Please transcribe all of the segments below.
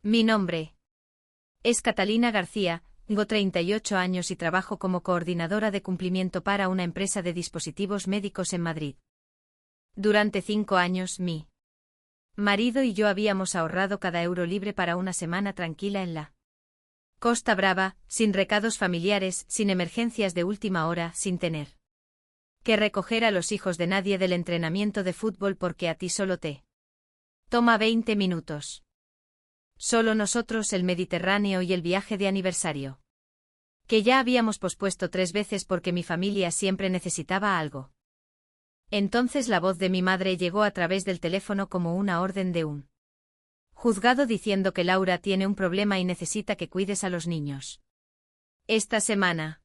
Mi nombre es Catalina García, tengo 38 años y trabajo como coordinadora de cumplimiento para una empresa de dispositivos médicos en Madrid. Durante 5 años, mi marido y yo habíamos ahorrado cada euro libre para una semana tranquila en la Costa Brava, sin recados familiares, sin emergencias de última hora, sin tener que recoger a los hijos de nadie del entrenamiento de fútbol porque a ti solo te toma 20 minutos. Solo nosotros, el Mediterráneo y el viaje de aniversario, que ya habíamos pospuesto 3 veces porque mi familia siempre necesitaba algo. Entonces la voz de mi madre llegó a través del teléfono como una orden de un juzgado diciendo que Laura tiene un problema y necesita que cuides a los niños. Esta semana.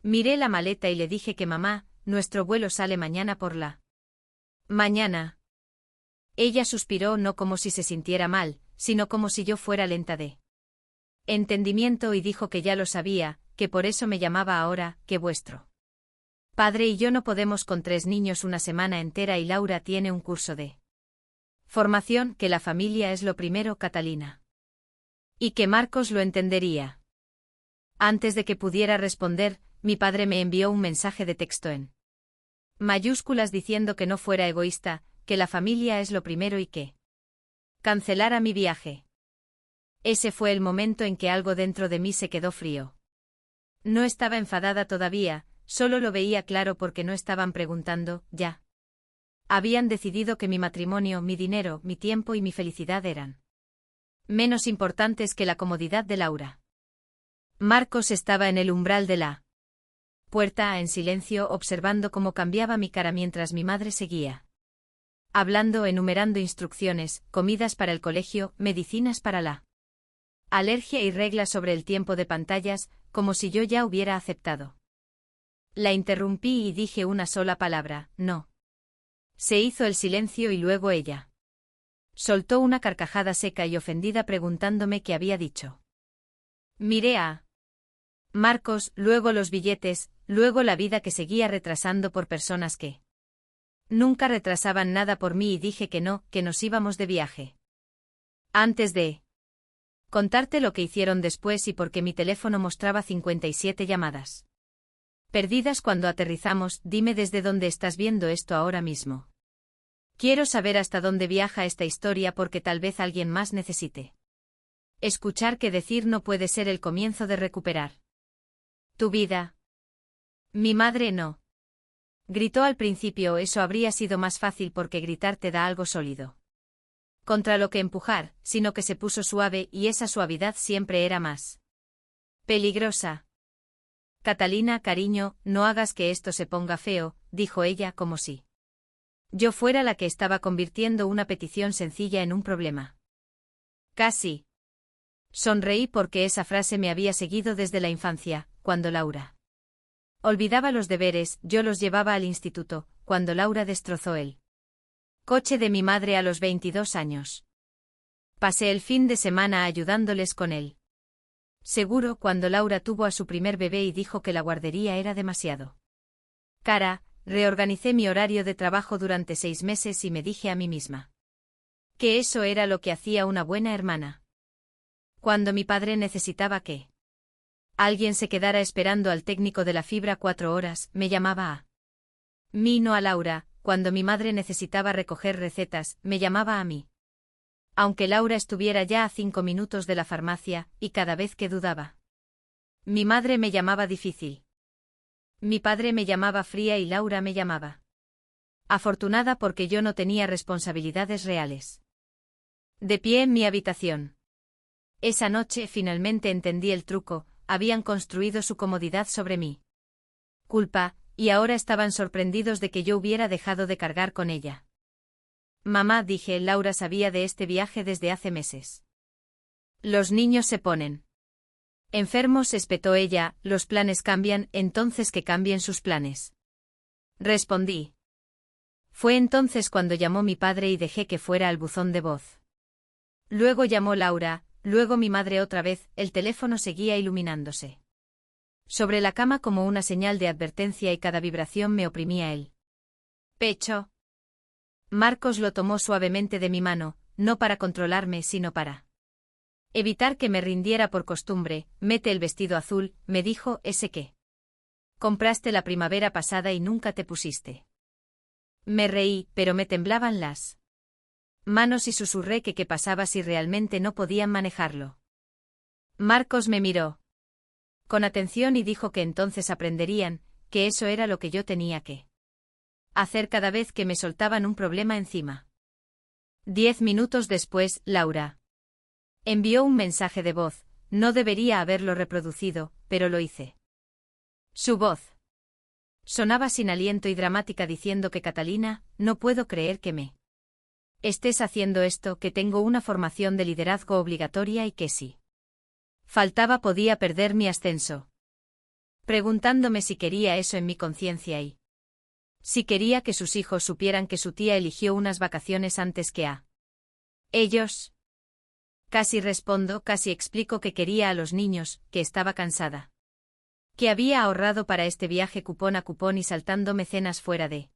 Miré la maleta y le dije que mamá, nuestro vuelo sale mañana por la mañana. Ella suspiró no como si se sintiera mal, sino como si yo fuera lenta de entendimiento y dijo que ya lo sabía, que por eso me llamaba ahora, que vuestro padre y yo no podemos con 3 niños una semana entera y Laura tiene un curso de formación, que la familia es lo primero, Catalina. Y que Marcos lo entendería. Antes de que pudiera responder, mi padre me envió un mensaje de texto en mayúsculas diciendo que no fuera egoísta, que la familia es lo primero y que cancelara mi viaje. Ese fue el momento en que algo dentro de mí se quedó frío. No estaba enfadada todavía, solo lo veía claro porque no estaban preguntando, ya. Habían decidido que mi matrimonio, mi dinero, mi tiempo y mi felicidad eran menos importantes que la comodidad de Laura. Marcos estaba en el umbral de la puerta, en silencio, observando cómo cambiaba mi cara mientras mi madre seguía hablando, enumerando instrucciones, comidas para el colegio, medicinas para la alergia y reglas sobre el tiempo de pantallas, como si yo ya hubiera aceptado. La interrumpí y dije una sola palabra, no. Se hizo el silencio y luego ella soltó una carcajada seca y ofendida preguntándome qué había dicho. Miré a Marcos, luego los billetes, luego la vida que seguía retrasando por personas que nunca retrasaban nada por mí y dije que no, que nos íbamos de viaje. Antes de contarte lo que hicieron después y porque mi teléfono mostraba 57 llamadas perdidas cuando aterrizamos, dime desde dónde estás viendo esto ahora mismo. Quiero saber hasta dónde viaja esta historia porque tal vez alguien más necesite escuchar que decir no puede ser el comienzo de recuperar tu vida. Mi madre no gritó al principio, eso habría sido más fácil porque gritar te da algo sólido contra lo que empujar, sino que se puso suave y esa suavidad siempre era más peligrosa. Catalina, cariño, no hagas que esto se ponga feo, dijo ella como si yo fuera la que estaba convirtiendo una petición sencilla en un problema. Casi. Sonreí porque esa frase me había seguido desde la infancia, cuando Laura olvidaba los deberes, yo los llevaba al instituto, cuando Laura destrozó el coche de mi madre a los 22 años. Pasé el fin de semana ayudándoles con él. Seguro, cuando Laura tuvo a su primer bebé y dijo que la guardería era demasiado cara, reorganicé mi horario de trabajo durante 6 meses y me dije a mí misma que eso era lo que hacía una buena hermana. Cuando mi padre necesitaba que alguien se quedara esperando al técnico de la fibra 4 horas, me llamaba a mí, no a Laura. Cuando mi madre necesitaba recoger recetas, me llamaba a mí. Aunque Laura estuviera ya a 5 minutos de la farmacia, y cada vez que dudaba, mi madre me llamaba difícil. Mi padre me llamaba fría y Laura me llamaba afortunada porque yo no tenía responsabilidades reales. De pie en mi habitación. Esa noche finalmente entendí el truco, habían construido su comodidad sobre mí culpa, y ahora estaban sorprendidos de que yo hubiera dejado de cargar con ella. Mamá, dije, Laura sabía de este viaje desde hace meses. Los niños se ponen enfermos, espetó ella, los planes cambian, entonces que cambien sus planes. Respondí. Fue entonces cuando llamó mi padre y dejé que fuera al buzón de voz. Luego llamó Laura, luego mi madre otra vez, el teléfono seguía iluminándose sobre la cama como una señal de advertencia y cada vibración me oprimía el pecho. Marcos lo tomó suavemente de mi mano, no para controlarme sino para Evitar que me rindiera por costumbre, mete el vestido azul, me dijo, ese que compraste la primavera pasada y nunca te pusiste. Me reí, pero me temblaban las manos y susurré que qué pasaba si realmente no podían manejarlo. Marcos me miró con atención y dijo que entonces aprenderían, que eso era lo que yo tenía que hacer cada vez que me soltaban un problema encima. 10 minutos después, Laura envió un mensaje de voz, no debería haberlo reproducido, pero lo hice. Su voz sonaba sin aliento y dramática diciendo que Catalina, no puedo creer que me estés haciendo esto, que tengo una formación de liderazgo obligatoria y que si faltaba podía perder mi ascenso. Preguntándome si quería eso en mi conciencia y si quería que sus hijos supieran que su tía eligió unas vacaciones antes que a ellos. Casi respondo, casi explico que quería a los niños, que estaba cansada. Que había ahorrado para este viaje cupón a cupón y saltándome cenas fuera de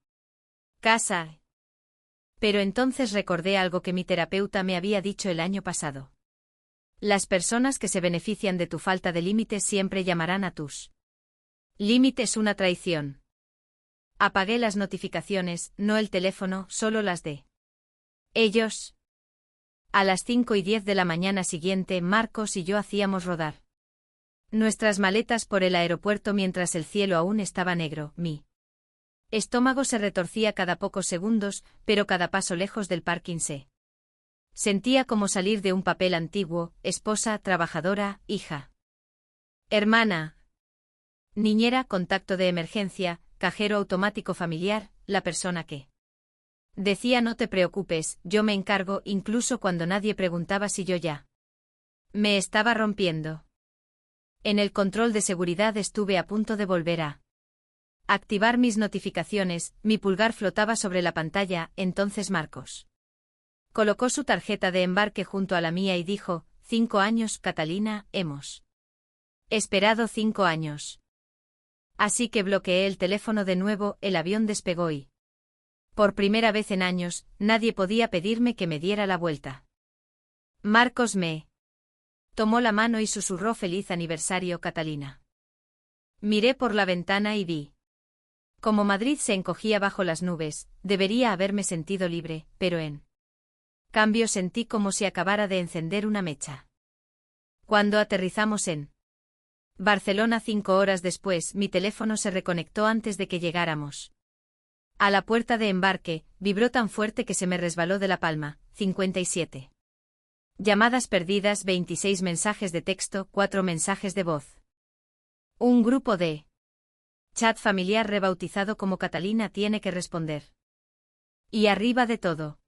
casa. Pero entonces recordé algo que mi terapeuta me había dicho el año pasado. Las personas que se benefician de tu falta de límites siempre llamarán a tus límites una traición. Apagué las notificaciones, no el teléfono, solo las de ellos. A las 5:10 de la mañana siguiente, Marcos y yo hacíamos rodar nuestras maletas por el aeropuerto mientras el cielo aún estaba negro. Mi estómago se retorcía cada pocos segundos, pero cada paso lejos del parking se sentía como salir de un papel antiguo: esposa, trabajadora, hija, hermana, niñera, contacto de emergencia, cajero automático familiar, la persona que decía no te preocupes, yo me encargo, incluso cuando nadie preguntaba si yo ya me estaba rompiendo. En el control de seguridad estuve a punto de volver a activar mis notificaciones, mi pulgar flotaba sobre la pantalla, entonces Marcos colocó su tarjeta de embarque junto a la mía y dijo, 5 años, Catalina, hemos esperado 5 años. Así que bloqueé el teléfono de nuevo, el avión despegó y por primera vez en años, nadie podía pedirme que me diera la vuelta. Marcos me tomó la mano y susurró feliz aniversario, Catalina. Miré por la ventana y vi cómo Madrid se encogía bajo las nubes. Debería haberme sentido libre, pero en cambio sentí como si acabara de encender una mecha. Cuando aterrizamos en Barcelona 5 horas después, mi teléfono se reconectó antes de que llegáramos a la puerta de embarque, vibró tan fuerte que se me resbaló de la palma. 57 llamadas perdidas, 26 mensajes de texto, 4 mensajes de voz. Un grupo de chat familiar rebautizado como Catalina tiene que responder. Y arriba de todo,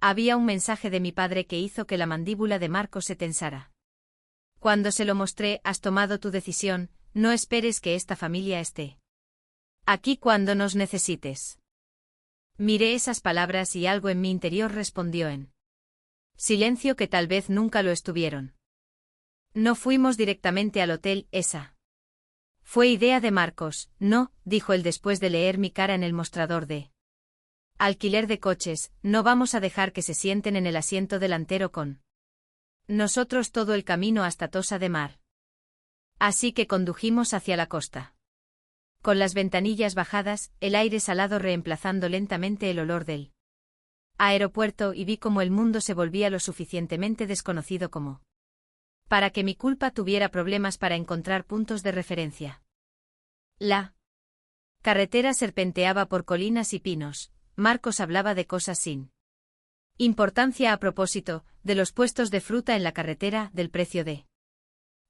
había un mensaje de mi padre que hizo que la mandíbula de Marcos se tensara. Cuando se lo mostré, has tomado tu decisión, no esperes que esta familia esté aquí cuando nos necesites. Miré esas palabras y algo en mi interior respondió en silencio que tal vez nunca lo estuvieron. No fuimos directamente al hotel, esa fue idea de Marcos. No, dijo él después de leer mi cara en el mostrador de alquiler de coches, no vamos a dejar que se sienten en el asiento delantero con nosotros todo el camino hasta Tossa de Mar. Así que condujimos hacia la costa. Con las ventanillas bajadas, el aire salado reemplazando lentamente el olor del aeropuerto y vi cómo el mundo se volvía lo suficientemente desconocido como para que mi culpa tuviera problemas para encontrar puntos de referencia. La carretera serpenteaba por colinas y pinos. Marcos hablaba de cosas sin importancia a propósito, de los puestos de fruta en la carretera, del precio de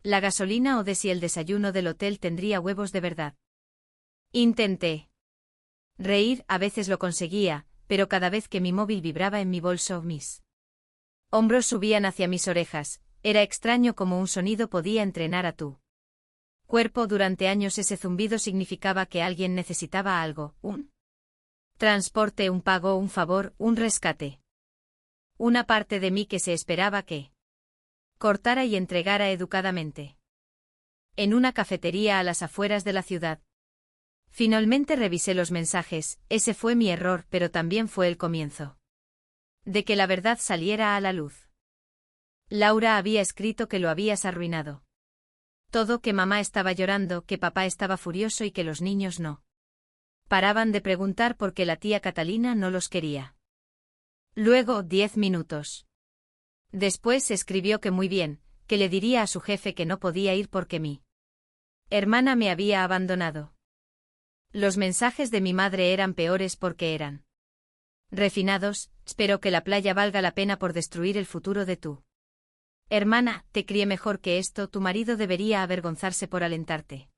la gasolina o de si el desayuno del hotel tendría huevos de verdad. Intenté reír, a veces lo conseguía, pero cada vez que mi móvil vibraba en mi bolso, mis hombros subían hacia mis orejas. Era extraño cómo un sonido podía entrenar a tu cuerpo. Durante años ese zumbido significaba que alguien necesitaba algo, un transporte, un pago, un favor, un rescate. Una parte de mí que se esperaba que cortara y entregara educadamente. En una cafetería a las afueras de la ciudad. Finalmente revisé los mensajes, ese fue mi error, pero también fue el comienzo de que la verdad saliera a la luz. Laura había escrito que lo habías arruinado. Todo, que mamá estaba llorando, que papá estaba furioso y que los niños no paraban de preguntar por qué la tía Catalina no los quería. Luego, 10 minutos después, escribió que muy bien, que le diría a su jefe que no podía ir porque mi hermana me había abandonado. Los mensajes de mi madre eran peores porque eran refinados. Espero que la playa valga la pena por destruir el futuro de tu hermana. Te crié mejor que esto. Tu marido debería avergonzarse por alentarte.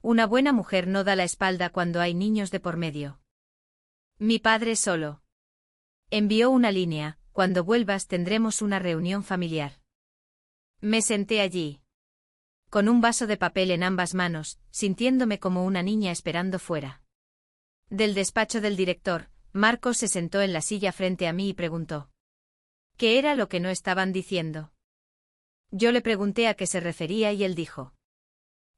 Una buena mujer no da la espalda cuando hay niños de por medio. Mi padre solo envió una línea: cuando vuelvas tendremos una reunión familiar. Me senté allí, con un vaso de papel en ambas manos, sintiéndome como una niña esperando fuera del despacho del director. Marcos se sentó en la silla frente a mí y preguntó: ¿qué era lo que no estaban diciendo? Yo le pregunté a qué se refería y él dijo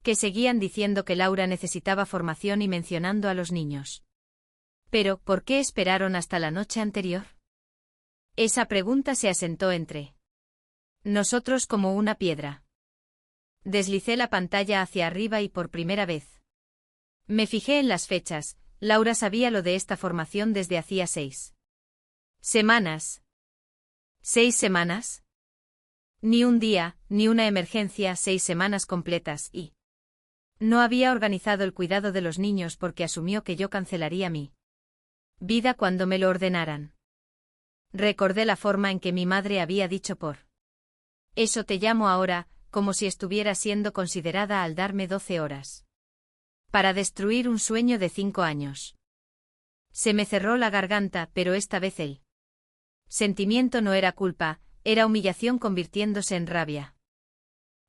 que seguían diciendo que Laura necesitaba formación y mencionando a los niños. Pero, ¿por qué esperaron hasta la noche anterior? Esa pregunta se asentó entre nosotros como una piedra. Deslicé la pantalla hacia arriba y por primera vez me fijé en las fechas. Laura sabía lo de esta formación desde hacía 6 semanas. ¿6 semanas? Ni un día, ni una emergencia, 6 semanas completas, y no había organizado el cuidado de los niños porque asumió que yo cancelaría mi vida cuando me lo ordenaran. Recordé la forma en que mi madre había dicho: por eso te llamo ahora, como si estuviera siendo considerada al darme 12 horas para destruir un sueño de 5 años. Se me cerró la garganta, pero esta vez el sentimiento no era culpa, era humillación convirtiéndose en rabia.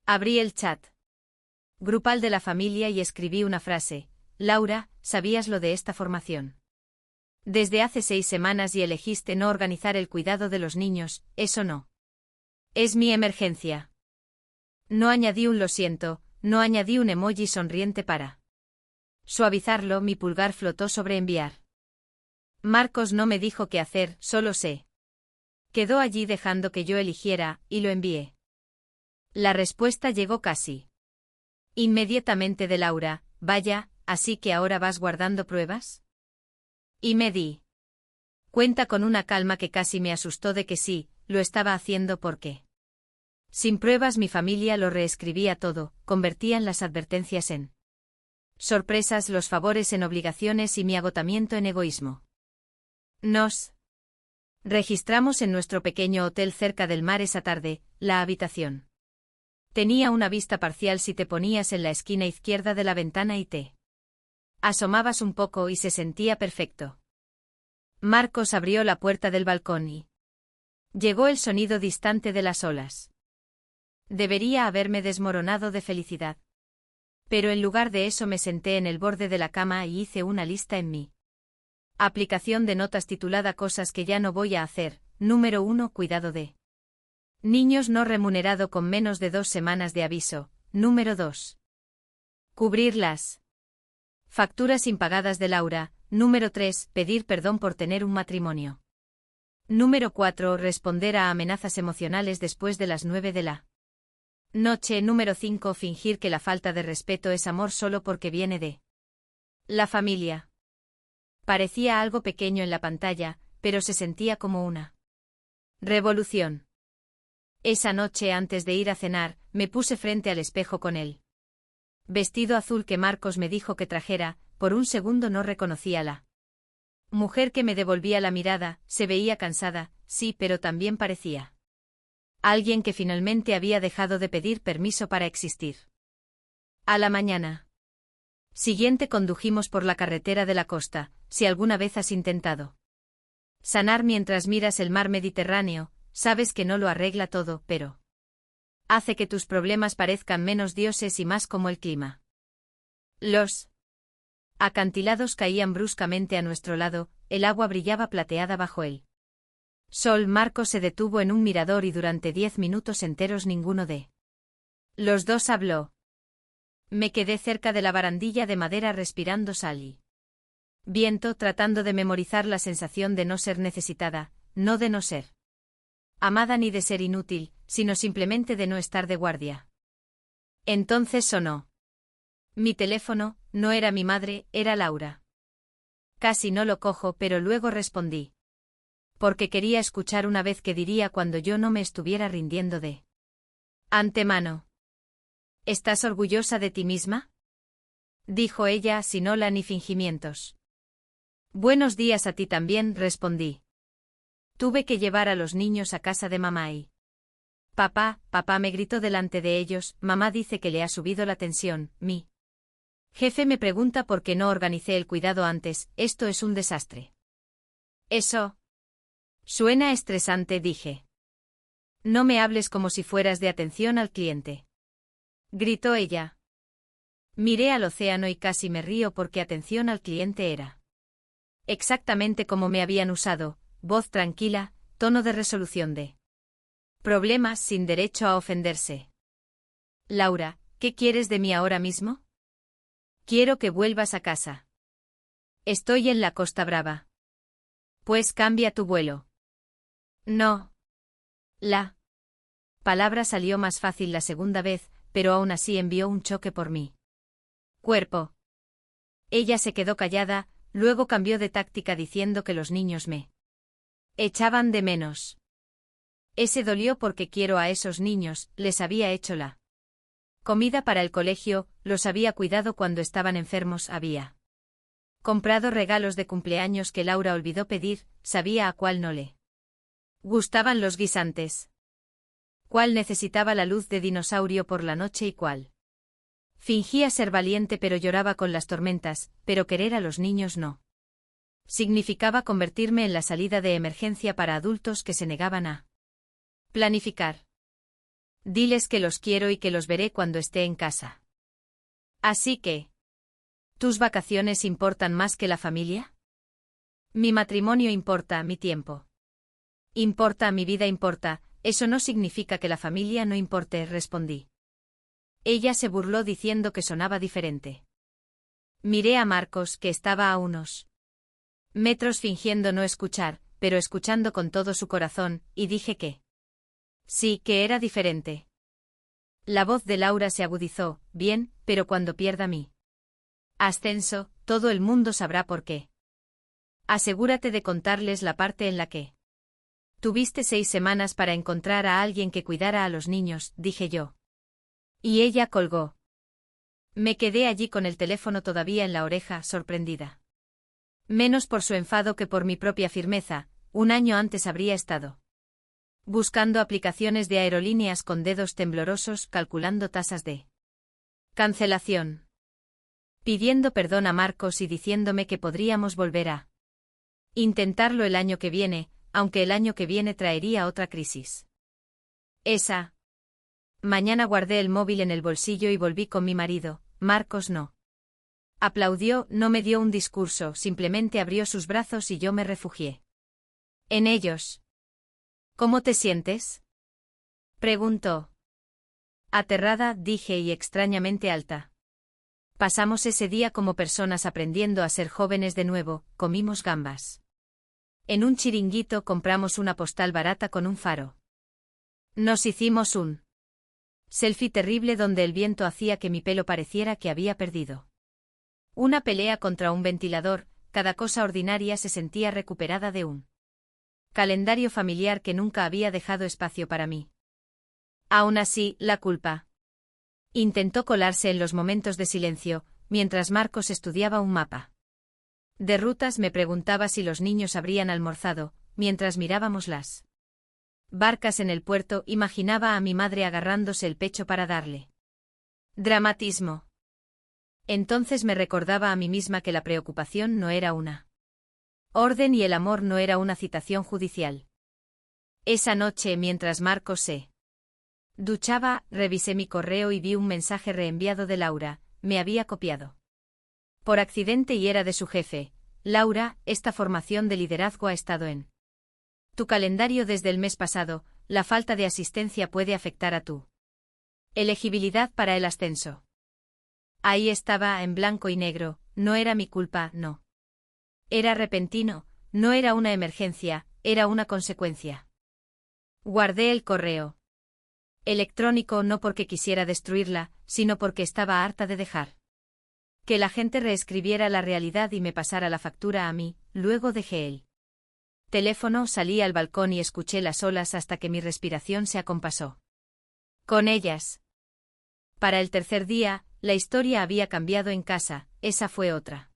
Abrí el chat grupal de la familia y escribí una frase: Laura, ¿sabías lo de esta formación desde hace 6 semanas y elegiste no organizar el cuidado de los niños? Eso no es mi emergencia. No añadí un lo siento, no añadí un emoji sonriente para suavizarlo. Mi pulgar flotó sobre enviar. Marcos no me dijo qué hacer, solo se quedó allí dejando que yo eligiera, y lo envié. La respuesta llegó casi inmediatamente de Laura: vaya, ¿así que ahora vas guardando pruebas? Y me di cuenta con una calma que casi me asustó de que sí, lo estaba haciendo porque sin pruebas mi familia lo reescribía todo, convertían las advertencias en sorpresas, los favores en obligaciones y mi agotamiento en egoísmo. Nos registramos en nuestro pequeño hotel cerca del mar esa tarde. La habitación tenía una vista parcial si te ponías en la esquina izquierda de la ventana y te asomabas un poco y se sentía perfecto. Marcos abrió la puerta del balcón y llegó el sonido distante de las olas. Debería haberme desmoronado de felicidad. Pero en lugar de eso me senté en el borde de la cama y hice una lista en mi aplicación de notas titulada Cosas que ya no voy a hacer. Número 1. Cuidado de niños no remunerado con menos de 2 semanas de aviso. Número 2. Cubrir las facturas impagadas de Laura. Número 3. Pedir perdón por tener un matrimonio. Número 4. Responder a amenazas emocionales después de las 9 de la noche. Número 5. Fingir que la falta de respeto es amor solo porque viene de la familia. Parecía algo pequeño en la pantalla, pero se sentía como una revolución. Esa noche, antes de ir a cenar, me puse frente al espejo con él vestido azul que Marcos me dijo que trajera. Por un segundo no reconocí a la mujer que me devolvía la mirada. Se veía cansada, sí, pero también parecía alguien que finalmente había dejado de pedir permiso para existir. A la mañana siguiente condujimos por la carretera de la costa. Si alguna vez has intentado sanar mientras miras el mar Mediterráneo, sabes que no lo arregla todo, pero hace que tus problemas parezcan menos dioses y más como el clima. Los acantilados caían bruscamente a nuestro lado, el agua brillaba plateada bajo el sol. Marcos se detuvo en un mirador y durante 10 minutos enteros ninguno de los dos habló. Me quedé cerca de la barandilla de madera respirando sal y viento, tratando de memorizar la sensación de no ser necesitada, no de no ser amada ni de ser inútil. sino simplemente de no estar de guardia. Entonces sonó. Mi teléfono, no era mi madre, era Laura. Casi no lo cojo, pero luego respondí. Porque quería escuchar una vez qué diría cuando yo no me estuviera rindiendo de antemano. ¿Estás orgullosa de ti misma?, dijo ella sin hola ni fingimientos. Buenos días a ti también, respondí. Tuve que llevar a los niños a casa de mamá y papá me gritó delante de ellos, mamá dice que le ha subido la tensión, mi jefe me pregunta por qué no organicé el cuidado antes, esto es un desastre. Eso suena estresante, dije. No me hables como si fueras de atención al cliente, gritó ella. Miré al océano y casi me río porque atención al cliente era exactamente como me habían usado, voz tranquila, tono de resolución de problemas sin derecho a ofenderse. Laura, ¿qué quieres de mí ahora mismo? Quiero que vuelvas a casa. Estoy en la Costa Brava. Pues cambia tu vuelo. No. La palabra salió más fácil la segunda vez, pero aún así envió un choque por mí. Cuerpo. Ella se quedó callada, luego cambió de táctica diciendo que los niños me echaban de menos. Ese dolió porque quiero a esos niños, les había hecho la comida para el colegio, los había cuidado cuando estaban enfermos, había comprado regalos de cumpleaños que Laura olvidó pedir, sabía a cuál no le gustaban los guisantes. Cuál necesitaba la luz de dinosaurio por la noche y cuál fingía ser valiente pero lloraba con las tormentas, pero querer a los niños no significaba convertirme en la salida de emergencia para adultos que se negaban a planificar. Diles que los quiero y que los veré cuando esté en casa. Así que, ¿tus vacaciones importan más que la familia? Mi matrimonio importa, mi tiempo importa, mi vida importa, eso no significa que la familia no importe, respondí. Ella se burló diciendo que sonaba diferente. Miré a Marcos, que estaba a unos metros fingiendo no escuchar, pero escuchando con todo su corazón, y dije que sí, que era diferente. La voz de Laura se agudizó, bien, pero cuando pierda mi ascenso, todo el mundo sabrá por qué. Asegúrate de contarles la parte en la que tuviste 6 semanas para encontrar a alguien que cuidara a los niños, dije yo. Y ella colgó. Me quedé allí con el teléfono todavía en la oreja, sorprendida. Menos por su enfado que por mi propia firmeza, un año antes habría estado buscando aplicaciones de aerolíneas con dedos temblorosos, calculando tasas de cancelación. Pidiendo perdón a Marcos y diciéndome que podríamos volver a intentarlo el año que viene, aunque el año que viene traería otra crisis. Esa mañana guardé el móvil en el bolsillo y volví con mi marido. Marcos no aplaudió, no me dio un discurso, simplemente abrió sus brazos y yo me refugié en ellos. ¿Cómo te sientes?, preguntó. Aterrada, dije, y extrañamente alta. Pasamos ese día como personas aprendiendo a ser jóvenes de nuevo, comimos gambas. En un chiringuito compramos una postal barata con un faro. Nos hicimos un selfie terrible donde el viento hacía que mi pelo pareciera que había perdido una pelea contra un ventilador, cada cosa ordinaria se sentía recuperada de un calendario familiar que nunca había dejado espacio para mí. Aún así, la culpa intentó colarse en los momentos de silencio, mientras Marcos estudiaba un mapa de rutas. Me preguntaba si los niños habrían almorzado, mientras mirábamos las barcas en el puerto. Imaginaba a mi madre agarrándose el pecho para darle dramatismo. Entonces me recordaba a mí misma que la preocupación no era una orden y el amor no era una citación judicial. Esa noche, mientras Marcos se duchaba, revisé mi correo y vi un mensaje reenviado de Laura. Me había copiado por accidente y era de su jefe. Laura, esta formación de liderazgo ha estado en tu calendario desde el mes pasado. La falta de asistencia puede afectar a tu elegibilidad para el ascenso. Ahí estaba, en blanco y negro. No era mi culpa, no. Era repentino, no era una emergencia, era una consecuencia. Guardé el correo. electrónico no porque quisiera destruirla, sino porque estaba harta de dejar que la gente reescribiera la realidad y me pasara la factura a mí. Luego dejé el teléfono, salí al balcón y escuché las olas hasta que mi respiración se acompasó con ellas. Para el tercer día, la historia había cambiado en casa. Esa fue otra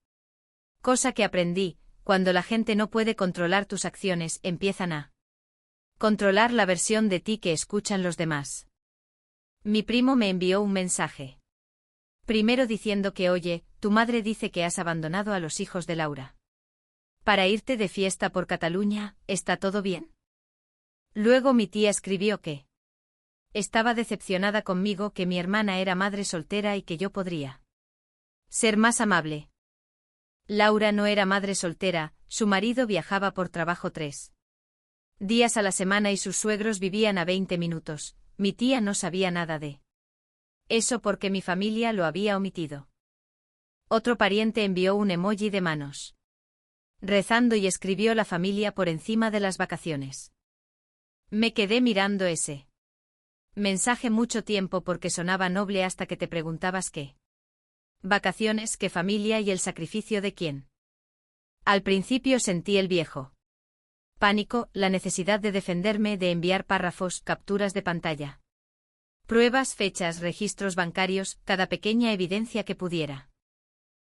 cosa que aprendí: cuando la gente no puede controlar tus acciones, empiezan a controlar la versión de ti que escuchan los demás. Mi primo me envió un mensaje. Primero diciendo que oye, tu madre dice que has abandonado a los hijos de Laura para irte de fiesta por Cataluña, ¿está todo bien? Luego mi tía escribió que estaba decepcionada conmigo, que mi hermana era madre soltera y que yo podría ser más amable. Laura no era madre soltera, su marido viajaba por trabajo 3 días a la semana y sus suegros vivían a 20 minutos. Mi tía no sabía nada de eso porque mi familia lo había omitido. Otro pariente envió un emoji de manos rezando y escribió la familia por encima de las vacaciones. Me quedé mirando ese mensaje mucho tiempo porque sonaba noble hasta que te preguntabas qué vacaciones, qué familia y el sacrificio de quién. Al principio sentí el viejo pánico, la necesidad de defenderme, de enviar párrafos, capturas de pantalla, pruebas, fechas, registros bancarios, cada pequeña evidencia que pudiera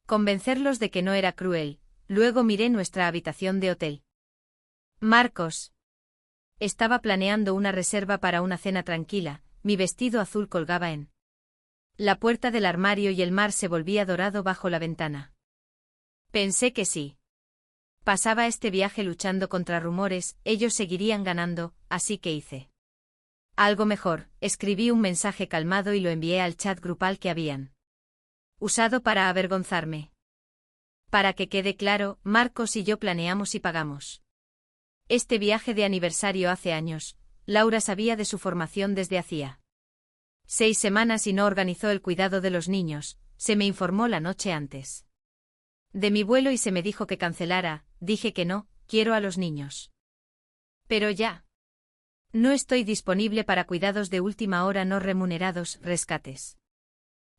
convencerlos de que no era cruel. Luego miré nuestra habitación de hotel. Marcos estaba planeando una reserva para una cena tranquila. Mi vestido azul colgaba en la puerta del armario y el mar se volvía dorado bajo la ventana. Pensé que sí pasaba este viaje luchando contra rumores, ellos seguirían ganando, así que hice algo mejor. Escribí un mensaje calmado y lo envié al chat grupal que habían usado para avergonzarme. Para que quede claro, Marcos y yo planeamos y pagamos este viaje de aniversario hace años. Laura sabía de su formación desde hacía 6 semanas y no organizó el cuidado de los niños. Se me informó la noche antes de mi vuelo y se me dijo que cancelara. Dije que no, quiero a los niños. Pero ya no estoy disponible para cuidados de última hora no remunerados, rescates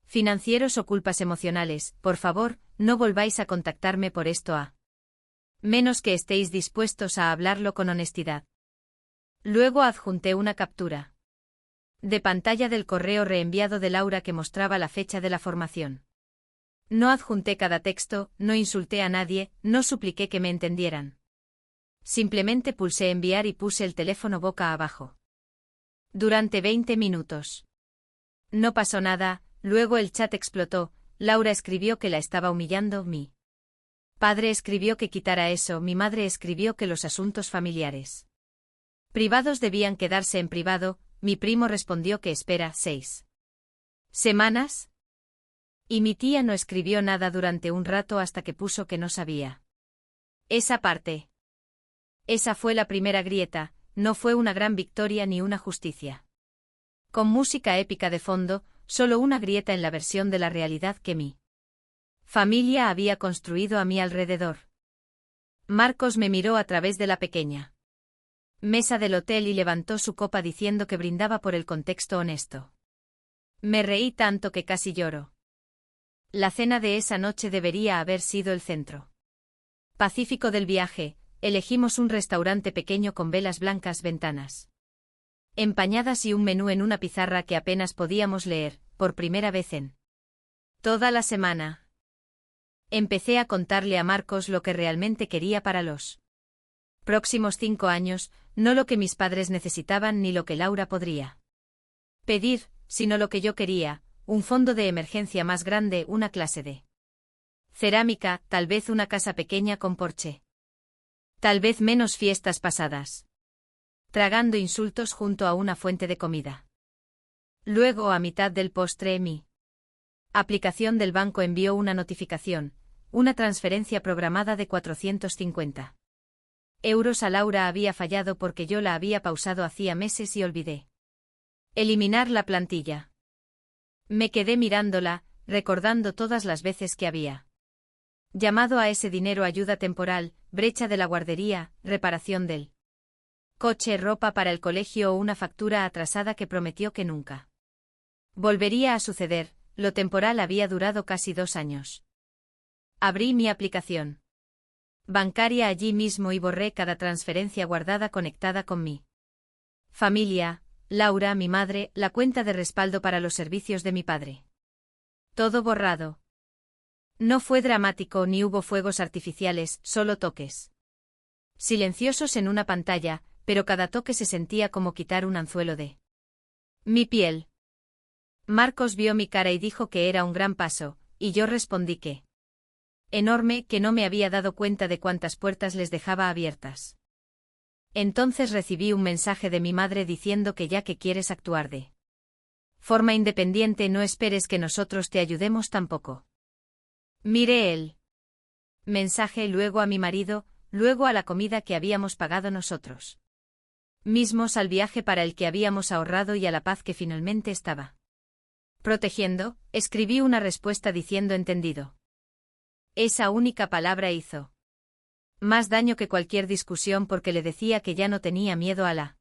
financieros o culpas emocionales. Por favor, no volváis a contactarme por esto a menos que estéis dispuestos a hablarlo con honestidad. Luego adjunté una captura de pantalla del correo reenviado de Laura que mostraba la fecha de la formación. No adjunté cada texto, no insulté a nadie, no supliqué que me entendieran. Simplemente pulsé enviar y puse el teléfono boca abajo. Durante 20 minutos. No pasó nada. Luego el chat explotó. Laura escribió que la estaba humillando, mi padre escribió que quitara eso, mi madre escribió que los asuntos familiares privados debían quedarse en privado, mi primo respondió que espera 6 semanas. Y mi tía no escribió nada durante un rato hasta que puso que no sabía esa parte. Esa fue la primera grieta, no fue una gran victoria ni una justicia. Con música épica de fondo, solo una grieta en la versión de la realidad que mi familia había construido a mi alrededor. Marcos me miró a través de la pequeña mesa del hotel y levantó su copa diciendo que brindaba por el contexto honesto. Me reí tanto que casi lloro. La cena de esa noche debería haber sido el centro pacífico del viaje. Elegimos un restaurante pequeño con velas blancas, ventanas empañadas y un menú en una pizarra que apenas podíamos leer, por primera vez en toda la semana. Empecé a contarle a Marcos lo que realmente quería para los próximos 5 años, no lo que mis padres necesitaban ni lo que Laura podría pedir, sino lo que yo quería: un fondo de emergencia más grande, una clase de cerámica, tal vez una casa pequeña con porche. Tal vez menos fiestas pasadas tragando insultos junto a una fuente de comida. Luego, a mitad del postre, mi aplicación del banco envió una notificación: una transferencia programada de 450 euros a Laura había fallado porque yo la había pausado hacía meses y olvidé eliminar la plantilla. Me quedé mirándola, recordando todas las veces que había llamado a ese dinero ayuda temporal, brecha de la guardería, reparación del coche, ropa para el colegio o una factura atrasada que prometió que nunca volvería a suceder. Lo temporal había durado casi 2 años. Abrí mi aplicación bancaria allí mismo y borré cada transferencia guardada conectada con mi familia, Laura, mi madre, la cuenta de respaldo para los servicios de mi padre. Todo borrado. No fue dramático ni hubo fuegos artificiales, solo toques silenciosos en una pantalla, pero cada toque se sentía como quitar un anzuelo de mi piel. Marcos vio mi cara y dijo que era un gran paso, y yo respondí que enorme, que no me había dado cuenta de cuántas puertas les dejaba abiertas. Entonces recibí un mensaje de mi madre diciendo que ya que quieres actuar de forma independiente no esperes que nosotros te ayudemos tampoco. Miré el mensaje, luego a mi marido, luego a la comida que habíamos pagado nosotros mismos, al viaje para el que habíamos ahorrado y a la paz que finalmente estaba protegiendo. Escribí una respuesta diciendo entendido. Esa única palabra hizo más daño que cualquier discusión porque le decía que ya no tenía miedo a la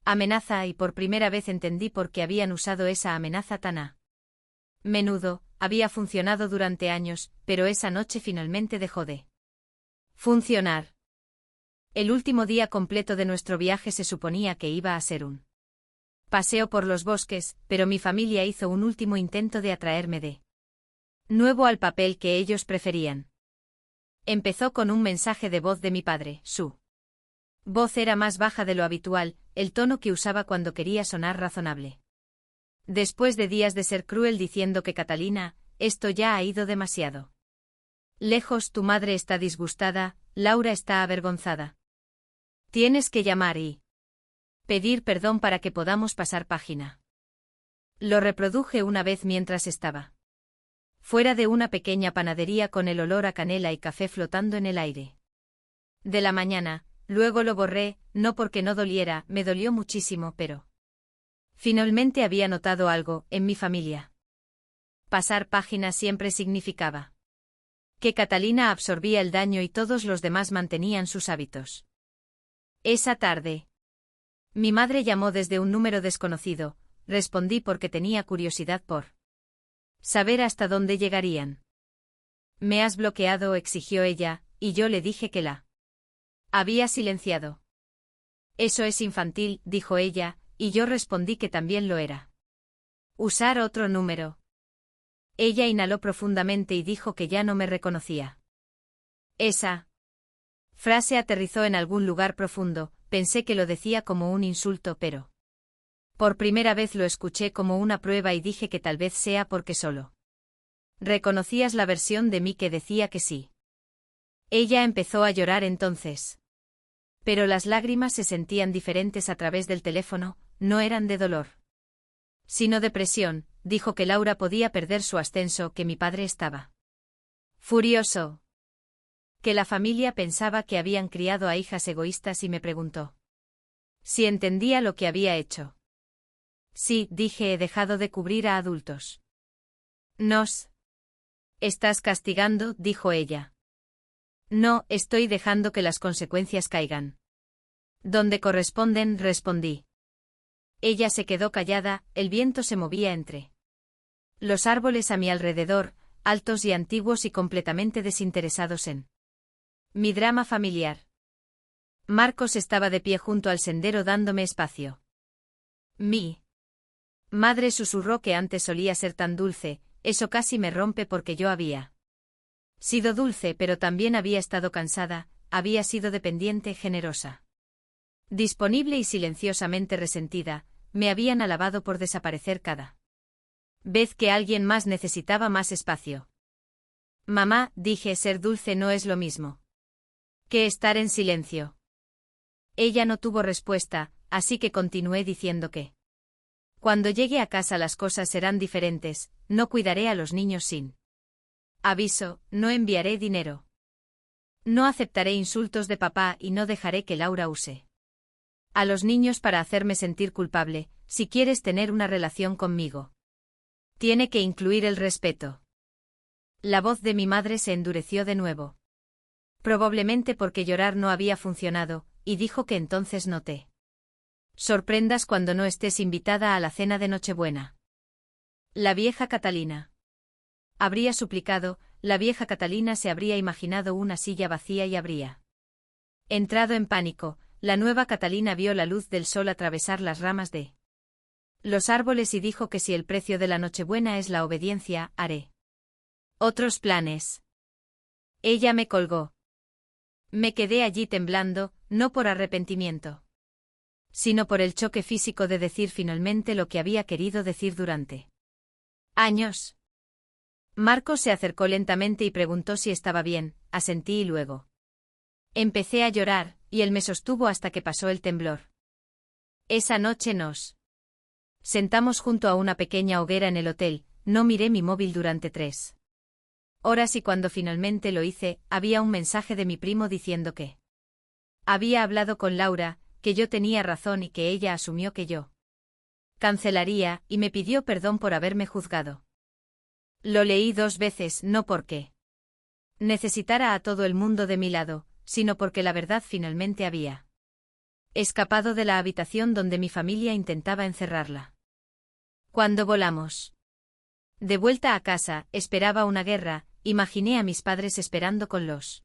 amenaza y por primera vez entendí por qué habían usado esa amenaza tan a menudo. Había funcionado durante años, pero esa noche finalmente dejó de funcionar. El último día completo de nuestro viaje se suponía que iba a ser un paseo por los bosques, pero mi familia hizo un último intento de atraerme de nuevo al papel que ellos preferían. Empezó con un mensaje de voz de mi padre. Su voz era más baja de lo habitual, el tono que usaba cuando quería sonar razonable. Después de días de ser cruel diciendo que Catalina, esto ya ha ido demasiado lejos, tu madre está disgustada, Laura está avergonzada. Tienes que llamar y pedir perdón para que podamos pasar página. Lo reproduje una vez mientras estaba fuera de una pequeña panadería con el olor a canela y café flotando en el aire de la mañana. Luego lo borré, no porque no doliera, me dolió muchísimo, pero finalmente había notado algo en mi familia. Pasar página siempre significaba que Catalina absorbía el daño y todos los demás mantenían sus hábitos. Esa tarde, mi madre llamó desde un número desconocido. Respondí porque tenía curiosidad por saber hasta dónde llegarían. ¿Me has bloqueado?, exigió ella, y yo le dije que la había silenciado. Eso es infantil, dijo ella, y yo respondí que también lo era. Usar otro número. Ella inhaló profundamente y dijo que ya no me reconocía. Esa frase aterrizó en algún lugar profundo. Pensé que lo decía como un insulto, pero por primera vez lo escuché como una prueba y dije que tal vez sea porque solo reconocías la versión de mí que decía que sí. Ella empezó a llorar entonces. Pero las lágrimas se sentían diferentes a través del teléfono, no eran de dolor, sino de presión. Dijo que Laura podía perder su ascenso, que mi padre estaba furioso, que la familia pensaba que habían criado a hijas egoístas y me preguntó si entendía lo que había hecho. Sí, dije, he dejado de cubrir a adultos. Nos estás castigando, dijo ella. No, estoy dejando que las consecuencias caigan donde corresponden, respondí. Ella se quedó callada, el viento se movía entre los árboles a mi alrededor, altos y antiguos y completamente desinteresados en mi drama familiar. Marcos estaba de pie junto al sendero dándome espacio. Mi madre susurró que antes solía ser tan dulce, eso casi me rompe porque yo había sido dulce pero también había estado cansada, había sido dependiente, generosa, disponible y silenciosamente resentida. Me habían alabado por desaparecer cada vez que alguien más necesitaba más espacio. Mamá, dije, ser dulce no es lo mismo que estar en silencio. Ella no tuvo respuesta, así que continué diciendo que cuando llegue a casa las cosas serán diferentes, no cuidaré a los niños sin aviso, no enviaré dinero. No aceptaré insultos de papá y no dejaré que Laura use a los niños para hacerme sentir culpable. Si quieres tener una relación conmigo, tiene que incluir el respeto. La voz de mi madre se endureció de nuevo. Probablemente porque llorar no había funcionado, y dijo que entonces no te sorprendas cuando no estés invitada a la cena de Nochebuena. La vieja Catalina. Habría suplicado, la vieja Catalina se habría imaginado una silla vacía y habría entrado en pánico. La nueva Catalina vio la luz del sol atravesar las ramas de los árboles y dijo que si el precio de la Nochebuena es la obediencia, haré otros planes. Ella me colgó. Me quedé allí temblando, no por arrepentimiento, sino por el choque físico de decir finalmente lo que había querido decir durante años. Marcos se acercó lentamente y preguntó si estaba bien, asentí y luego empecé a llorar, y él me sostuvo hasta que pasó el temblor. Esa noche nos sentamos junto a una pequeña hoguera en el hotel, no miré mi móvil durante 3 horas y cuando finalmente lo hice, había un mensaje de mi primo diciendo que había hablado con Laura, que yo tenía razón y que ella asumió que yo cancelaría, y me pidió perdón por haberme juzgado. Lo leí 2 veces, no porque necesitara a todo el mundo de mi lado, sino porque la verdad finalmente había escapado de la habitación donde mi familia intentaba encerrarla. Cuando volamos de vuelta a casa, esperaba una guerra, imaginé a mis padres esperando con los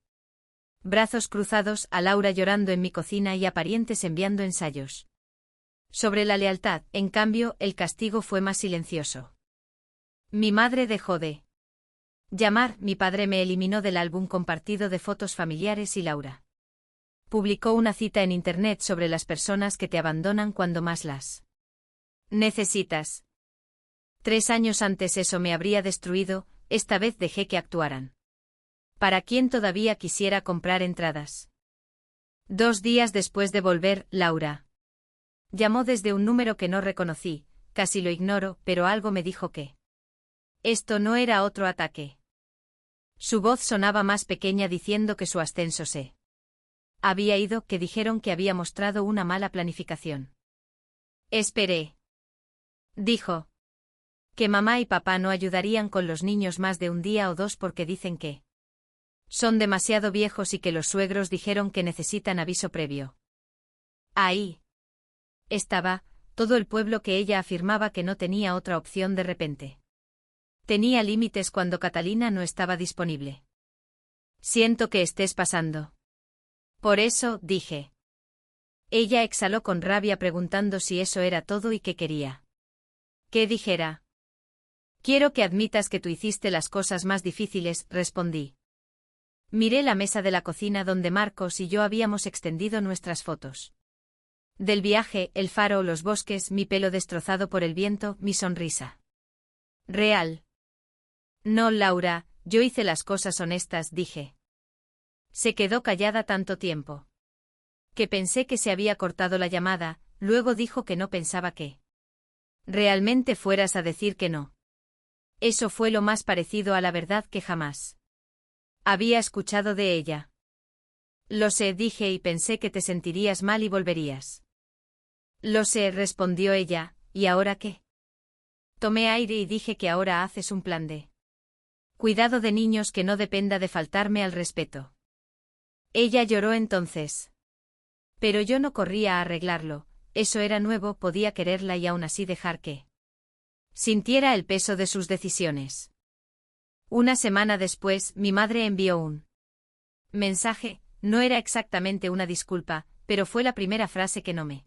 brazos cruzados, a Laura llorando en mi cocina y a parientes enviando ensayos sobre la lealtad. En cambio, el castigo fue más silencioso. Mi madre dejó de llamar, mi padre me eliminó del álbum compartido de fotos familiares y Laura publicó una cita en internet sobre las personas que te abandonan cuando más las necesitas. 3 años antes eso me habría destruido, esta vez dejé que actuaran. ¿Para quién todavía quisiera comprar entradas? 2 días después de volver, Laura llamó desde un número que no reconocí, casi lo ignoro, pero algo me dijo que esto no era otro ataque. Su voz sonaba más pequeña diciendo que su ascenso se había ido, que dijeron que había mostrado una mala planificación. Esperé. Dijo que mamá y papá no ayudarían con los niños más de un día o 2 porque dicen que son demasiado viejos y que los suegros dijeron que necesitan aviso previo. Ahí estaba todo el pueblo que ella afirmaba que no tenía otra opción de repente. Tenía límites cuando Catalina no estaba disponible. Siento que estés pasando por eso, dije. Ella exhaló con rabia preguntando si eso era todo y qué quería que dijera. Quiero que admitas que tú hiciste las cosas más difíciles, respondí. Miré la mesa de la cocina donde Marcos y yo habíamos extendido nuestras fotos del viaje, el faro, los bosques, mi pelo destrozado por el viento, mi sonrisa real. No, Laura, yo hice las cosas honestas, dije. Se quedó callada tanto tiempo que pensé que se había cortado la llamada, luego dijo que no pensaba que realmente fueras a decir que no. Eso fue lo más parecido a la verdad que jamás había escuchado de ella. Lo sé, dije, y pensé que te sentirías mal y volverías. Lo sé, respondió ella, ¿y ahora qué? Tomé aire y dije que ahora haces un plan de cuidado de niños que no dependa de faltarme al respeto. Ella lloró entonces. Pero yo no corría a arreglarlo, eso era nuevo, podía quererla y aún así dejar que sintiera el peso de sus decisiones. Una semana después, mi madre envió un mensaje, no era exactamente una disculpa, pero fue la primera frase que no me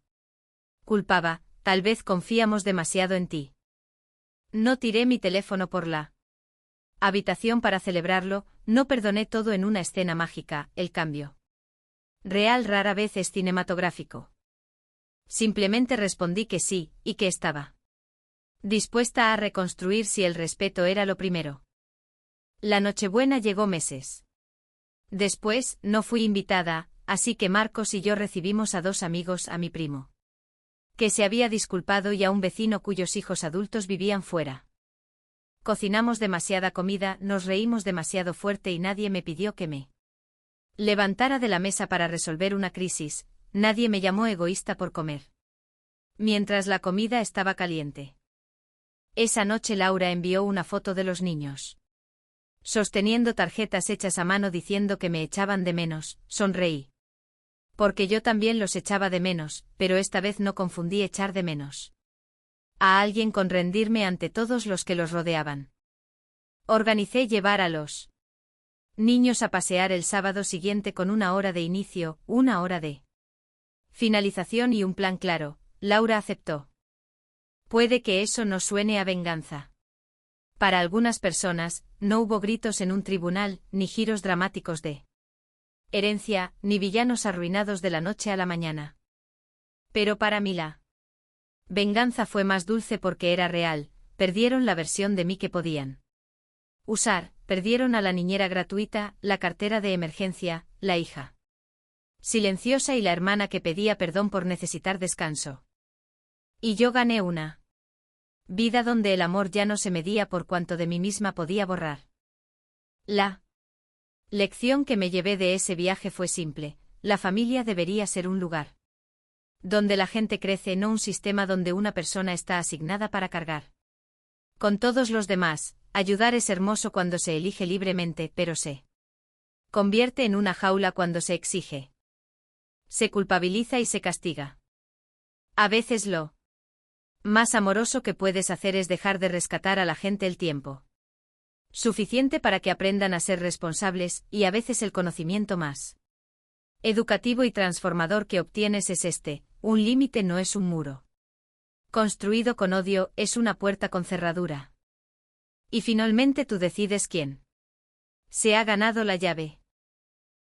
culpaba, tal vez confiamos demasiado en ti. No tiré mi teléfono por la habitación para celebrarlo, no perdoné todo en una escena mágica, el cambio real rara vez es cinematográfico. Simplemente respondí que sí, y que estaba dispuesta a reconstruir si el respeto era lo primero. La Nochebuena llegó meses después, no fui invitada, así que Marcos y yo recibimos a 2 amigos, a mi primo que se había disculpado y a un vecino cuyos hijos adultos vivían fuera. Cocinamos demasiada comida, nos reímos demasiado fuerte y nadie me pidió que me levantara de la mesa para resolver una crisis, nadie me llamó egoísta por comer mientras la comida estaba caliente. Esa noche Laura envió una foto de los niños sosteniendo tarjetas hechas a mano diciendo que me echaban de menos, sonreí. Porque yo también los echaba de menos, pero esta vez no confundí echar de menos a alguien con rendirme ante todos los que los rodeaban. Organicé llevar a los niños a pasear el sábado siguiente con 1 hora de inicio, 1 hora de finalización y un plan claro. Laura aceptó. Puede que eso no suene a venganza. Para algunas personas, no hubo gritos en un tribunal, ni giros dramáticos de herencia, ni villanos arruinados de la noche a la mañana. Pero para mí la venganza fue más dulce porque era real. Perdieron la versión de mí que podían usar, perdieron a la niñera gratuita, la cartera de emergencia, la hija silenciosa y la hermana que pedía perdón por necesitar descanso. Y yo gané una vida donde el amor ya no se medía por cuanto de mí misma podía borrar. La lección que me llevé de ese viaje fue simple: la familia debería ser un lugar donde la gente crece, no un sistema donde una persona está asignada para cargar con todos los demás. Ayudar es hermoso cuando se elige libremente, pero se convierte en una jaula cuando se exige. Se culpabiliza y se castiga. A veces lo más amoroso que puedes hacer es dejar de rescatar a la gente el tiempo suficiente para que aprendan a ser responsables, y a veces el conocimiento más educativo y transformador que obtienes es este: un límite no es un muro construido con odio, es una puerta con cerradura. Y finalmente tú decides quién se ha ganado la llave.